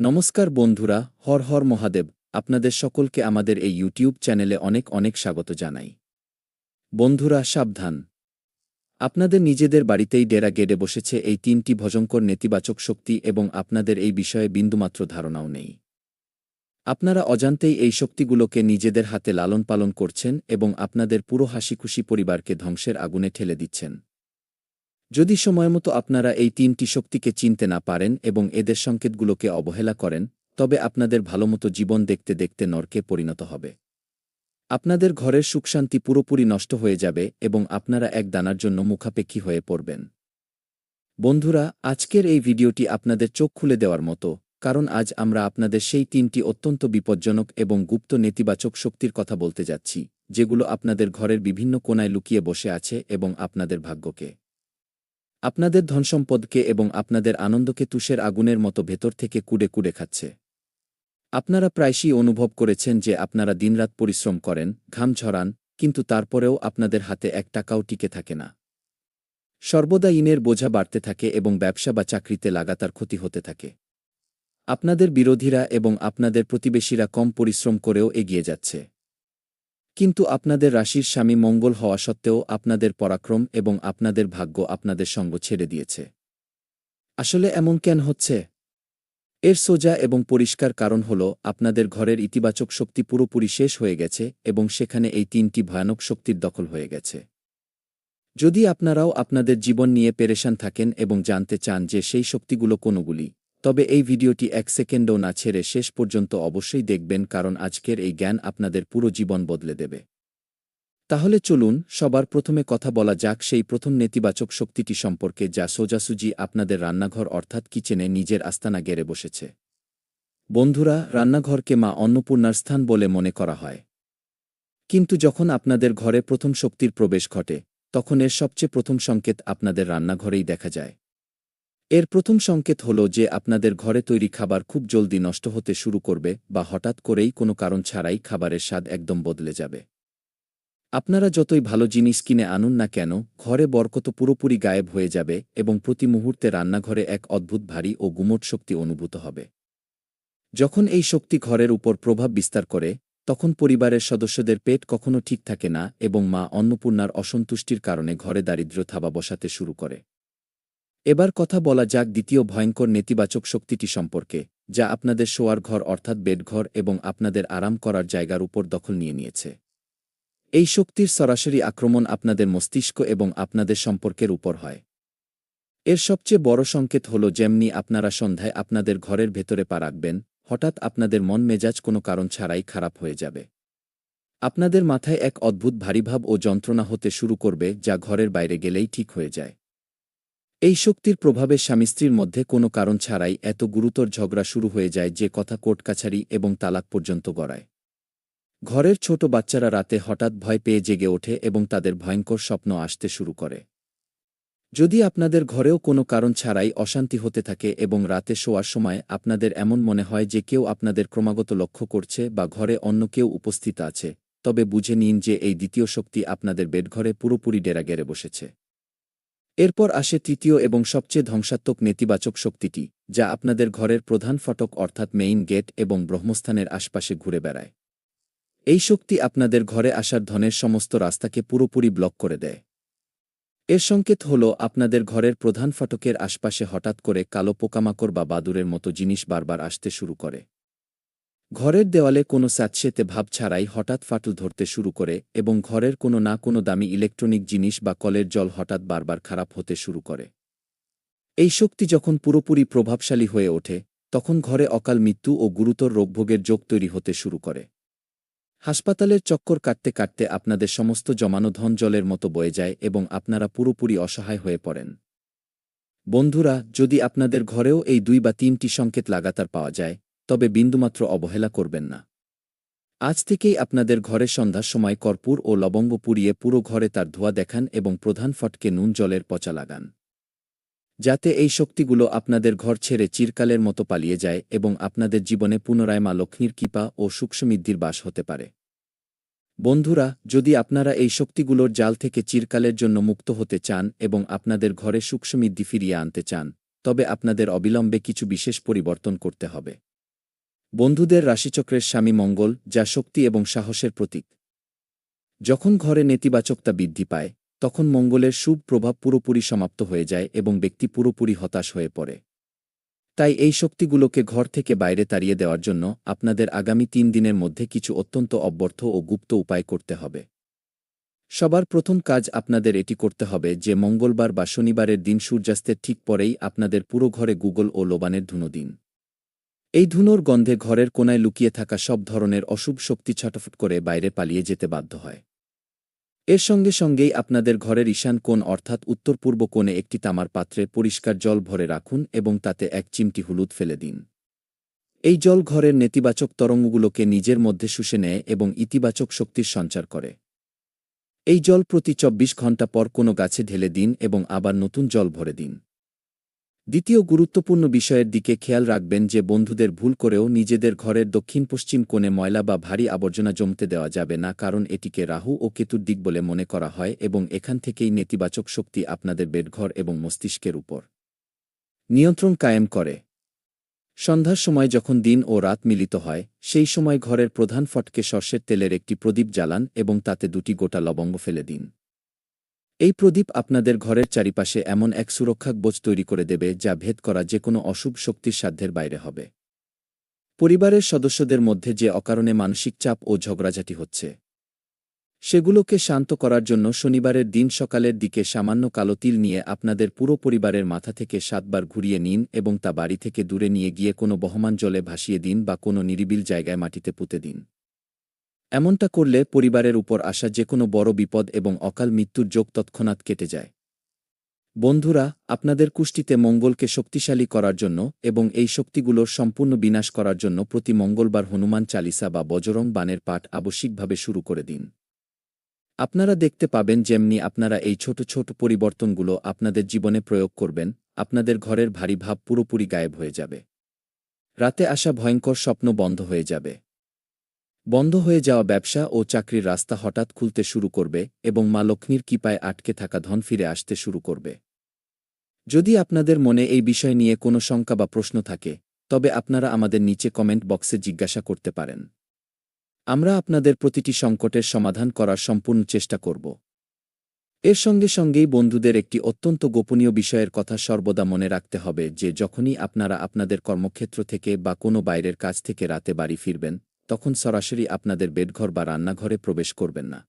নমস্কার বন্ধুরা, হর হর মহাদেব। আপনাদের সকলকে আমাদের এই ইউটিউব চ্যানেলে অনেক অনেক স্বাগত জানাই। বন্ধুরা সাবধান, আপনাদের নিজেদের বাড়িতেই ডেরা গেড়ে বসেছে এই তিনটি ভয়ঙ্কর নেতিবাচক শক্তি এবং আপনাদের এই বিষয়ে বিন্দুমাত্র ধারণাও নেই। আপনারা অজান্তেই এই শক্তিগুলোকে নিজেদের হাতে লালন পালন করছেন এবং আপনাদের পুরো হাসিখুশি পরিবারকে ধ্বংসের আগুনে ঠেলে দিচ্ছেন। যদি সময়মতো আপনারা এই তিনটি শক্তিকে চিনতে না পারেন এবং এদের সংকেতগুলোকে অবহেলা করেন, তবে আপনাদের ভালোমতো জীবন দেখতে দেখতে নরকে পরিণত হবে। আপনাদের ঘরের সুখশান্তি পুরোপুরি নষ্ট হয়ে যাবে এবং আপনারা এক দানার জন্য মুখাপেক্ষী হয়ে পড়বেন। বন্ধুরা, আজকের এই ভিডিওটি আপনাদের চোখ খুলে দেওয়ার মতো, কারণ আজ আমরা আপনাদের সেই তিনটি অত্যন্ত বিপজ্জনক এবং গুপ্ত নেতিবাচক শক্তির কথা বলতে যাচ্ছি, যেগুলো আপনাদের ঘরের বিভিন্ন কোণায় লুকিয়ে বসে আছে এবং আপনাদের ভাগ্যকে, আপনাদের ধনসম্পদকে এবং আপনাদের আনন্দকে তুষের আগুনের মতো ভেতর থেকে কুড়ে কুড়ে খাচ্ছে। আপনারা প্রায়শই অনুভব করেছেন যে আপনারা দিনরাত পরিশ্রম করেন, ঘাম ঝরান, কিন্তু তারপরেও আপনাদের হাতে এক টাকাও টিকে থাকে না। সর্বদা ঋণের বোঝা বাড়তে থাকে এবং ব্যবসা বা চাকরিতে লাগাতার ক্ষতি হতে থাকে। আপনাদের বিরোধীরা এবং আপনাদের প্রতিবেশীরা কম পরিশ্রম করেও এগিয়ে যাচ্ছে, কিন্তু আপনাদের রাশির স্বামী মঙ্গল হওয়া সত্ত্বেও আপনাদের পরাক্রম এবং আপনাদের ভাগ্য আপনাদের সঙ্গ ছেড়ে দিয়েছে। আসলে এমন কেন হচ্ছে? এর সোজা এবং পরিষ্কার কারণ হল আপনাদের ঘরের ইতিবাচক শক্তি পুরোপুরি শেষ হয়ে গেছে এবং সেখানে এই তিনটি ভয়ানক শক্তির দখল হয়ে গেছে। যদি আপনারাও আপনাদের জীবন নিয়ে পেরেশান থাকেন এবং জানতে চান যে সেই শক্তিগুলো কোনগুলি, তবে এই ভিডিওটি এক সেকেন্ডও না ছেড়ে শেষ পর্যন্ত অবশ্যই দেখবেন, কারণ আজকের এই জ্ঞান আপনাদের পুরো জীবন বদলে দেবে। তাহলে চলুন সবার প্রথমে কথা বলা যাক সেই প্রথম নেতিবাচক শক্তিটি সম্পর্কে, যা সোজাসুজি আপনাদের রান্নাঘর অর্থাৎ কিচেনে নিজের আস্তানা গেড়ে বসেছে। বন্ধুরা, রান্নাঘরকে মা অন্নপূর্ণার স্থান বলে মনে করা হয়। কিন্তু যখন আপনাদের ঘরে প্রথম শক্তির প্রবেশ ঘটে, তখন এর সবচেয়ে প্রথম সংকেত আপনাদের রান্নাঘরেই দেখা যায়। এর প্রথম সংকেত হল যে আপনাদের ঘরে তৈরি খাবার খুব জলদি নষ্ট হতে শুরু করবে, বা হঠাৎ করেই কোনো কারণ ছাড়াই খাবারের স্বাদ একদম বদলে যাবে। আপনারা যতই ভালো জিনিস কিনে আনুন না কেন, ঘরে বরকত পুরোপুরি গায়েব হয়ে যাবে এবং প্রতি মুহূর্তে রান্নাঘরে এক অদ্ভুত ভারী ও গুমোট শক্তি অনুভূত হবে। যখন এই শক্তি ঘরের উপর প্রভাব বিস্তার করে, তখন পরিবারের সদস্যদের পেট কখনো ঠিক থাকে না এবং মা অন্নপূর্ণার অসন্তুষ্টির কারণে ঘরে দারিদ্র্য থাবা বসাতে শুরু করে। এবার কথা বলা যাক দ্বিতীয় ভয়ঙ্কর নেতিবাচক শক্তিটি সম্পর্কে, যা আপনাদের শোয়ার ঘর অর্থাৎ বেডঘর এবং আপনাদের আরাম করার জায়গার উপর দখল নিয়ে নিয়েছে। এই শক্তির সরাসরি আক্রমণ আপনাদের মস্তিষ্ক এবং আপনাদের সম্পর্কের উপর হয়। এর সবচেয়ে বড় সংকেত হল, যেমনি আপনারা সন্ধ্যায় আপনাদের ঘরের ভেতরে পা রাখবেন, হঠাৎ আপনাদের মন মেজাজ কোনো কারণ ছাড়াই খারাপ হয়ে যাবে। আপনাদের মাথায় এক অদ্ভুত ভারীভাব ও যন্ত্রণা হতে শুরু করবে, যা ঘরের বাইরে গেলেই ঠিক হয়ে যায়। এই শক্তির প্রভাবে স্বামী স্ত্রীর মধ্যে কোনো কারণ ছাড়াই এত গুরুতর ঝগড়া শুরু হয়ে যায় যে কথা কোর্ট কাছারি এবং তালাক পর্যন্ত গড়ায়। ঘরের ছোট বাচ্চারা রাতে হঠাৎ ভয় পেয়ে জেগে ওঠে এবং তাদের ভয়ঙ্কর স্বপ্ন আসতে শুরু করে। যদি আপনাদের ঘরেও কোনো কারণ ছাড়াই অশান্তি হতে থাকে এবং রাতে শোয়ার সময় আপনাদের এমন মনে হয় যে কেউ আপনাদের ক্রমাগত লক্ষ্য করছে বা ঘরে অন্য কেউ উপস্থিত আছে, তবে বুঝে নিন যে এই দ্বিতীয় শক্তি আপনাদের বেডঘরে পুরোপুরি ডেরা গেড়ে বসেছে। এরপর আসে তৃতীয় এবং সবচেয়ে ধ্বংসাত্মক নেতিবাচক শক্তিটি, যা আপনাদের ঘরের প্রধান ফটক অর্থাৎ মেইন গেট এবং ব্রহ্মস্থানের আশপাশে ঘুরে বেড়ায়। এই শক্তি আপনাদের ঘরে আসার ধনের সমস্ত রাস্তাকে পুরোপুরি ব্লক করে দেয়। এর সংকেত হল আপনাদের ঘরের প্রধান ফটকের আশপাশে হঠাৎ করে কালো পোকামাকড় বা বাদুড়ের মতো জিনিস বারবার আসতে শুরু করে। ঘরের দেওয়ালে কোনো স্যাঁতসেঁতে ভাব ছাড়াই হঠাৎ ফাটল ধরতে শুরু করে এবং ঘরের কোনো না কোনো দামি ইলেকট্রনিক জিনিস বা কলের জল হঠাৎ বারবার খারাপ হতে শুরু করে। এই শক্তি যখন পুরোপুরি প্রভাবশালী হয়ে ওঠে, তখন ঘরে অকাল মৃত্যু ও গুরুতর রোগভোগের যোগ তৈরি হতে শুরু করে। হাসপাতালের চক্কর কাটতে কাটতে আপনাদের সমস্ত জমানো ধন জলের মতো বয়ে যায় এবং আপনারা পুরোপুরি অসহায় হয়ে পড়েন। বন্ধুরা, যদি আপনাদের ঘরেও এই 2 বা 3টি সংকেত লাগাতার পাওয়া যায়, তবে বিন্দুমাত্র অবহেলা করবেন না। আজ থেকেই আপনাদের ঘরে সন্ধ্যার সময় কর্পূর ও লবঙ্গ পুড়িয়ে পুরো ঘরে তার ধোঁয়া দেখান এবং প্রধান ফটকে নুন জলের পচা লাগান, যাতে এই শক্তিগুলো আপনাদের ঘর ছেড়ে চিরকালের মতো পালিয়ে যায় এবং আপনাদের জীবনে পুনরায় মা লক্ষ্মীর কৃপা ও সুখসমৃদ্ধির বাস হতে পারে। বন্ধুরা, যদি আপনারা এই শক্তিগুলোর জাল থেকে চিরকালের জন্য মুক্ত হতে চান এবং আপনাদের ঘরে সুখসমৃদ্ধি ফিরিয়ে আনতে চান, তবে আপনাদের অবিলম্বে কিছু বিশেষ পরিবর্তন করতে হবে। বন্ধুদের রাশিচক্রের স্বামী মঙ্গল, যা শক্তি এবং সাহসের প্রতীক। যখন ঘরে নেতিবাচকতা বৃদ্ধি পায়, তখন মঙ্গলের শুভ প্রভাব পুরোপুরি সমাপ্ত হয়ে যায় এবং ব্যক্তি পুরোপুরি হতাশ হয়ে পড়ে। তাই এই শক্তিগুলোকে ঘর থেকে বাইরে তাড়িয়ে দেওয়ার জন্য আপনাদের আগামী ৩ দিনের মধ্যে কিছু অত্যন্ত অব্যর্থ ও গুপ্ত উপায় করতে হবে। সবার প্রথম কাজ আপনাদের এটি করতে হবে যে মঙ্গলবার বা শনিবারের দিন সূর্যাস্তের ঠিক পরেই আপনাদের পুরো ঘরে গুগল ও লোবানের ধুনো দিন। এই ধুনোর গন্ধে ঘরের কোনায় লুকিয়ে থাকা সব ধরনের অশুভ শক্তি ছটফট করে বাইরে পালিয়ে যেতে বাধ্য হয়। এর সঙ্গে সঙ্গেই আপনাদের ঘরের ঈশান কোণ অর্থাৎ উত্তর পূর্ব কোণে একটি তামার পাত্রে পরিষ্কার জল ভরে রাখুন এবং তাতে ১ চিমটি হলুদ ফেলে দিন। এই জল ঘরের নেতিবাচক তরঙ্গগুলোকে নিজের মধ্যে শুষে নেয় এবং ইতিবাচক শক্তির সঞ্চার করে। এই জল প্রতি ২৪ ঘণ্টা পর কোনো গাছে ঢেলে দিন এবং আবার নতুন জল ভরে দিন। দ্বিতীয় গুরুত্বপূর্ণ বিষয়ের দিকে খেয়াল রাখবেন যে বন্ধুদের ভুল করেও নিজেদের ঘরের দক্ষিণ-পশ্চিম কোণে ময়লা বা ভারী আবর্জনা জমতে দেওয়া যাবে না, কারণ এটিকে রাহু ও কেতুর দিক বলে মনে করা হয় এবং এখান থেকেই নেতিবাচক শক্তি আপনাদের বেডঘর এবং মস্তিষ্কের উপর নিয়ন্ত্রণ কায়েম করে। সন্ধ্যার সময় যখন দিন ও রাত মিলিত হয়, সেই সময় ঘরের প্রধান ফটকে সর্ষের তেলের একটি প্রদীপ জ্বালান এবং তাতে ২টি গোটা লবঙ্গ ফেলে দিন। এই প্রদীপ আপনাদের ঘরের চারিপাশে এমন এক সুরক্ষা কবচ তৈরি করে দেবে যা ভেদ করা যে কোনো অশুভ শক্তির সাধ্যের বাইরে হবে। পরিবারের সদস্যদের মধ্যে যে অকারণে মানসিক চাপ ও ঝগড়াঝাটি হচ্ছে, সেগুলোকে শান্ত করার জন্য শনিবারের দিন সকালের দিকে সামান্য কালো তিল নিয়ে আপনাদের পুরো পরিবারের মাথা থেকে ৭ বার ঘুরিয়ে নিন এবং তা বাড়ি থেকে দূরে নিয়ে গিয়ে কোনো বহমান জলে ভাসিয়ে দিন বা কোনো নিরিবিল জায়গায় মাটিতে পুঁতে দিন। এমনটা করলে পরিবারের উপর আসা যে কোনো বড় বিপদ এবং অকাল মৃত্যুর যোগ তৎক্ষণাৎ কেটে যায়। বন্ধুরা, আপনাদের কুষ্টিতে মঙ্গলকে শক্তিশালী করার জন্য এবং এই শক্তিগুলোর সম্পূর্ণ বিনাশ করার জন্য প্রতি মঙ্গলবার হনুমান চালিসা বা বজরং বাণের পাঠ আবশ্যিকভাবে শুরু করে দিন। আপনারা দেখতে পাবেন যেমনি আপনারা এই ছোট ছোট পরিবর্তনগুলো আপনাদের জীবনে প্রয়োগ করবেন, আপনাদের ঘরের ভারী ভাব পুরোপুরি গায়েব হয়ে যাবে। রাতে আসা ভয়ঙ্কর স্বপ্ন বন্ধ হয়ে যাবে। বন্ধ হয়ে যাওয়া ব্যবসা ও চাকরির রাস্তা হঠাৎ খুলতে শুরু করবে এবং মা লক্ষ্মীর কৃপায় আটকে থাকা ধন ফিরে আসতে শুরু করবে। যদি আপনাদের মনে এই বিষয় নিয়ে কোনো শঙ্কা বা প্রশ্ন থাকে, তবে আপনারা আমাদের নিচে কমেন্ট বক্সে জিজ্ঞাসা করতে পারেন। আমরা আপনাদের প্রতিটি সংকটের সমাধান করার সম্পূর্ণ চেষ্টা করব। এর সঙ্গে সঙ্গেই বন্ধুদের একটি অত্যন্ত গোপনীয় বিষয়ের কথা সর্বদা মনে রাখতে হবে যে যখনই আপনারা আপনাদের কর্মক্ষেত্র থেকে বা কোনো বাইরের কাজ থেকে রাতে বাড়ি ফিরবেন, তখন সরাসরি আপনাদের বেডঘর বা রান্নাঘরে প্রবেশ করবেন না।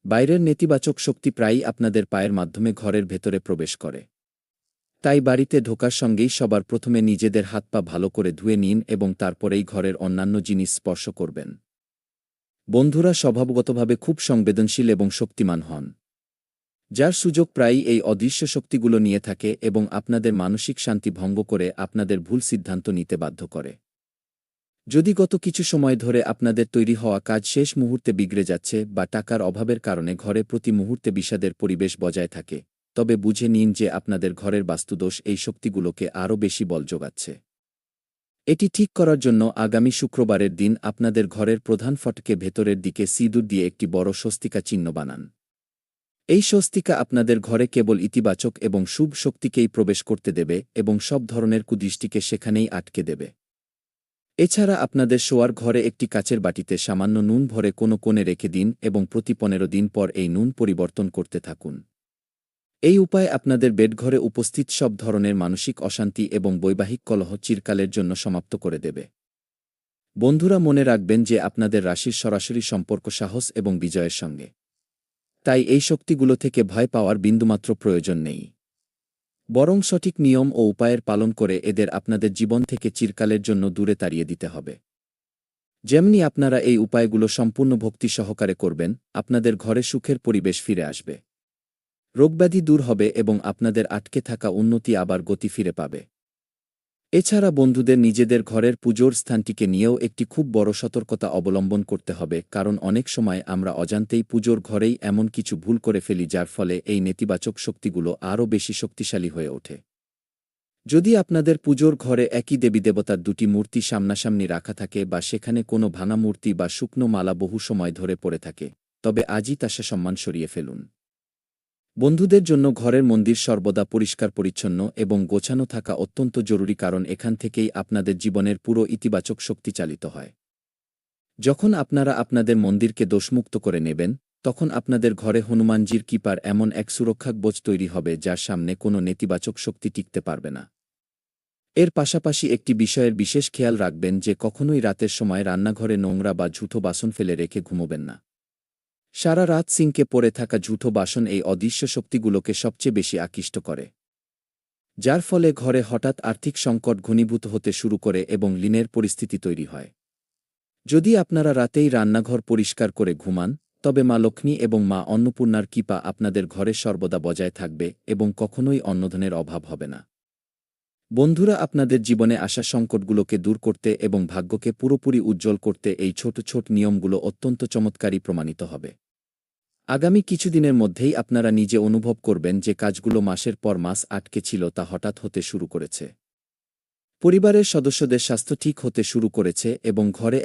বাইরের নেতিবাচক শক্তি প্রায়ই আপনাদের পায়ের মাধ্যমে ঘরের ভেতরে প্রবেশ করে। তাই বাড়িতে ঢোকার সঙ্গেই সবার প্রথমে নিজেদের হাত পা ভালো করে ধুয়ে নিন এবং তারপরেই ঘরের অন্যান্য জিনিস স্পর্শ করবেন। বন্ধুরা স্বভাবগতভাবে খুব সংবেদনশীল এবং শক্তিমান হন, যার সুযোগ প্রায়ই এই অদৃশ্য শক্তিগুলো নিয়ে থাকে এবং আপনাদের মানসিক শান্তি ভঙ্গ করে আপনাদের ভুল সিদ্ধান্ত নিতে বাধ্য করে। যদি গত কিছু সময় ধরে আপনাদের তৈরি হওয়া কাজ শেষ মুহূর্তে বিগড়ে যাচ্ছে বা টাকার অভাবের কারণে ঘরে প্রতি মুহূর্তে বিষাদের পরিবেশ বজায় থাকে, তবে বুঝে নিন যে আপনাদের ঘরের বাস্তুদোষ এই শক্তিগুলোকে আরও বেশি বল যোগাচ্ছে। এটি ঠিক করার জন্য আগামী শুক্রবারের দিন আপনাদের ঘরের প্রধান ফটকে ভেতরের দিকে সিঁদুর দিয়ে একটি বড় স্বস্তিকা চিহ্ন বানান। এই স্বস্তিকা আপনাদের ঘরে কেবল ইতিবাচক এবং শুভ শক্তিকেই প্রবেশ করতে দেবে এবং সব ধরনের কুদৃষ্টিকে সেখানেই আটকে দেবে। এছাড়া আপনাদের শোয়ার ঘরে একটি কাচের বাটিতে সামান্য নুন ভরে কোনো কোণে রেখে দিন এবং প্রতি ১৫ দিন পর এই নুন পরিবর্তন করতে থাকুন। এই উপায় আপনাদের বেডঘরে উপস্থিত সব ধরনের মানসিক অশান্তি এবং বৈবাহিক কলহ চিরকালের জন্য সমাপ্ত করে দেবে। বন্ধুরা, মনে রাখবেন যে আপনাদের রাশির সরাসরি সম্পর্ক সাহস এবং বিজয়ের সঙ্গে। তাই এই শক্তিগুলো থেকে ভয় পাওয়ার বিন্দুমাত্র প্রয়োজন নেই, বরং সঠিক নিয়ম ও উপায়ের পালন করে এদের আপনাদের জীবন থেকে চিরকালের জন্য দূরে তাড়িয়ে দিতে হবে। যেমনি আপনারা এই উপায়গুলো সম্পূর্ণ ভক্তি সহকারে করবেন, আপনাদের ঘরে সুখের পরিবেশ ফিরে আসবে, রোগব্যাধি দূর হবে এবং আপনাদের আটকে থাকা উন্নতি আবার গতি ফিরে পাবে। এছাড়া বন্ধুদের নিজেদের ঘরের পুজোর স্থানটিকে নিয়েও একটি খুব বড় সতর্কতা অবলম্বন করতে হবে, কারণ অনেক সময় আমরা অজান্তেই পুজোর ঘরেই এমন কিছু ভুল করে ফেলি যার ফলে এই নেতিবাচক শক্তিগুলো আরও বেশি শক্তিশালী হয়ে ওঠে। যদি আপনাদের পুজোর ঘরে একই দেবীদেবতার ২টি মূর্তি সামনাসামনি রাখা থাকে বা সেখানে কোনো ভাঙা মূর্তি বা শুকনো মালা বহু সময় ধরে পড়ে থাকে, তবে আজই তা সম্মান সরিয়ে ফেলুন। বন্ধুদের জন্য ঘরের মন্দির সর্বদা পরিষ্কার পরিচ্ছন্ন এবং গোছানো থাকা অত্যন্ত জরুরি, কারণ এখান থেকেই আপনাদের জীবনের পুরো ইতিবাচক শক্তি চালিত হয়। যখন আপনারা আপনাদের মন্দিরকে দোষমুক্ত করে নেবেন, তখন আপনাদের ঘরে হনুমানজির কৃপার এমন এক সুরক্ষাকবচ তৈরি হবে যার সামনে কোনো নেতিবাচক শক্তি টিকতে পারবে না। এর পাশাপাশি একটি বিষয়ের বিশেষ খেয়াল রাখবেন যে কখনোই রাতের সময় রান্নাঘরে নোংরা বা ঝুঁটো বাসন ফেলে রেখে ঘুমোবেন না। সারা রাত সিঙ্কে পড়ে থাকা ঝুঁটো বাসন এই অদৃশ্য শক্তিগুলোকে সবচেয়ে বেশি আকৃষ্ট করে, যার ফলে ঘরে হঠাৎ আর্থিক সংকট ঘনীভূত হতে শুরু করে এবং ঋণের পরিস্থিতি তৈরি হয়। যদি আপনারা রাতেই রান্নাঘর পরিষ্কার করে ঘুমান, তবে মা লক্ষ্মী এবং মা অন্নপূর্ণার কৃপা আপনাদের ঘরে সর্বদা বজায় থাকবে এবং কখনোই অন্নধনের অভাব হবে না। বন্ধুরা, আপনাদের জীবনে আসা সংকটগুলোকে দূর করতে এবং ভাগ্যকে পুরোপুরি উজ্জ্বল করতে এই ছোট ছোট নিয়মগুলো অত্যন্ত চমৎকারী প্রমাণিত হবে। আগামী কিছুদিনের মধ্যেই আপনারা নিজে অনুভব করবেন যে কাজগুলো মাসের পর মাস আটকে ছিল তা হঠাৎ হতে শুরু করেছে। পরিবারের সদস্যদের স্বাস্থ্য ঠিক হতে শুরু করেছে এবং ঘরে